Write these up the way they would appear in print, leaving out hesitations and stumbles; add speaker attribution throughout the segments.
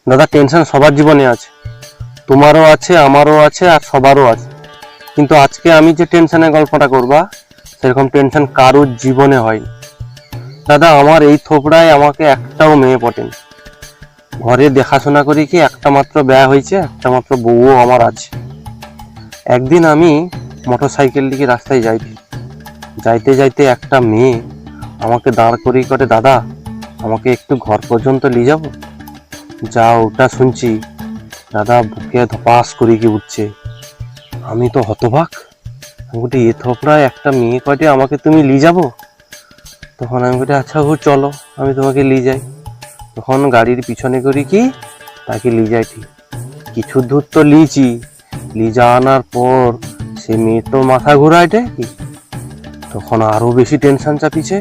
Speaker 1: দাদা টেনশন সবার জীবনে আছে, তোমারও আছে, আমারও আছে, আর সবারও আছে। কিন্তু আজকে আমি যে টেনশনের গল্পটা করবা, সেরকম টেনশন কারোর জীবনে হয়নি। দাদা আমার এই থোপড়ায় আমাকে একটাও মেয়ে পটেনি। ঘরে দেখাশোনা করি কি একটা মাত্র ব্যয় হয়েছে, একটা মাত্র বউও আমার আছে। একদিন আমি মোটর সাইকেল দিকে রাস্তায় যাইতে যাইতে একটা মেয়ে আমাকে দাঁড় করিয়ে করে, দাদা আমাকে একটু ঘর পর্যন্ত নিয়ে যাবো? যা ওটা শুনছি দাদা বুকে ধপাস করে কি উঠছে। আমি তো হতবাক, আমি বলি এ থোপড়ায় একটা মেয়ে কয়টে আমাকে তুমি নিয়ে যাবো? তখন আমি বলি আচ্ছা গো চলো আমি তোমাকে নিয়ে যাই। তখন গাড়ির পিছনে করি কি তাকে নিয়ে যাই। ঠিক কিছু দূর তো লিয়েছি, নিয়ে যাওয়ার পর সে মেয়ে তো মাথা ঘুরায় দেয় কি, তখন আরো বেশি টেনশন চাপিছে।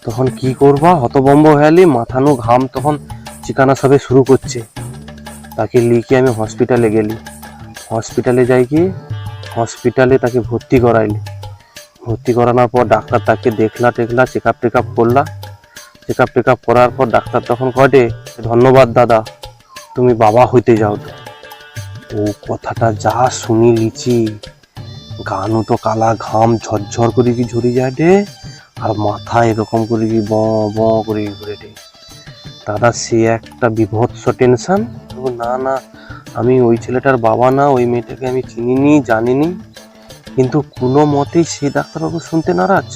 Speaker 1: তখন কি করবা, হতবম্ব হয়ালি মাথানো ঘাম তখন চিকানা সবে শুরু করছে। তাকে লিখে আমি হসপিটালে গেলি। হসপিটালে যাই কি, হসপিটালে তাকে ভর্তি করাইলি। ভর্তি করানোর পর ডাক্তার তাকে দেখলা চেক আপ করলা। চেক আপ করার পর ডাক্তার তখন কটে, ধন্যবাদ দাদা তুমি বাবা হইতে যাও। তো ও কথাটা যা শুনি লিচি, গানু তো কালা ঘাম ঝরঝর করে কি ঝরি যায় রে, আর মাথা এরকম করে কি ব ব করে ঘুরে রে। দাদা সে একটা বিভৎস টেনশন। না না, আমি ওই ছেলেটার বাবা না, ওই মেয়েটাকে আমি চিনিনি জানিনি, কিন্তু কোনো মতেই সে ডাক্তারবাবু শুনতে নারাজ।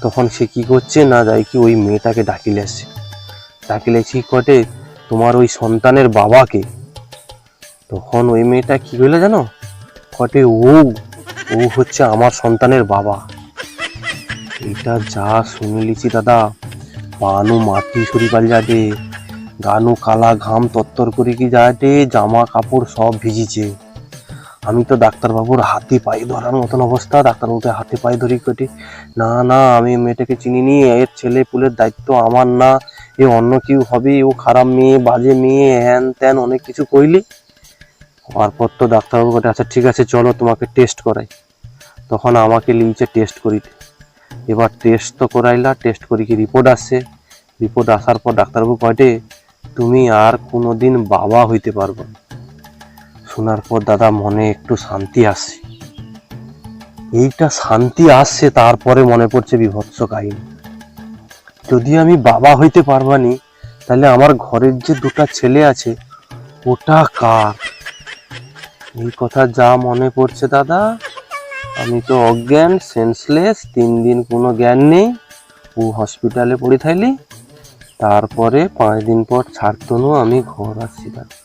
Speaker 1: তখন সে কি করছে না যাই কি ওই মেয়েটাকে ডাকিলেছি কটে, তোমার ওই সন্তানের বাবাকে। তখন ওই মেয়েটা কি বলে জানো, কটে ও ও হচ্ছে আমার সন্তানের বাবা। এটা যা শুনলিছি দাদা, পানু মাটি সরি পাল যাটে, গানু কালা ঘাম তত্তর করে কি যাটে, জামা কাপড় সব ভিজিছে। আমি তো ডাক্তারবাবুর হাতে পায়ে ধরার মতন অবস্থা। ডাক্তারবাবুকে হাতে পায়ে ধরি কেটে, না না আমি মেয়েটাকে চিনিনি, এর ছেলে পুলের দায়িত্ব আমার না, এ অন্য কেউ হবে, ও খারাপ মেয়ে বাজে মেয়ে হ্যান ত্যান অনেক কিছু কইলি। তারপর তো ডাক্তারবাবু কেটে আচ্ছা ঠিক আছে চলো তোমাকে টেস্ট করাই। তখন আমাকে লিখছে টেস্ট করিতে। এবার টেস্ট তো করাইলা, টেস্ট করি কি রিপোর্ট আসছে। রিপোর্ট আসার পর ডাক্তারবাবু কয়টে, তুমি আর কোনোদিন বাবা হইতে পারবে না। শোনার পর দাদা মনে একটু শান্তি আসছে। এইটা শান্তি আসছে, তারপরে মনে পড়ছে বিভৎস কাহিনী। যদি আমি বাবা হইতে পারবানি, তাহলে আমার ঘরের যে দুটা ছেলে আছে ওটা কার? এই কথা যা মনে পড়ছে দাদা, আমি তো অজ্ঞান সেন্সলেস, 3 দিন কোনো জ্ঞান নেই। ও হসপিটালে পড়ে থাইলি, তারপরে 5 দিন পর ছাড়তনু আমি ঘর আসছি দাদা।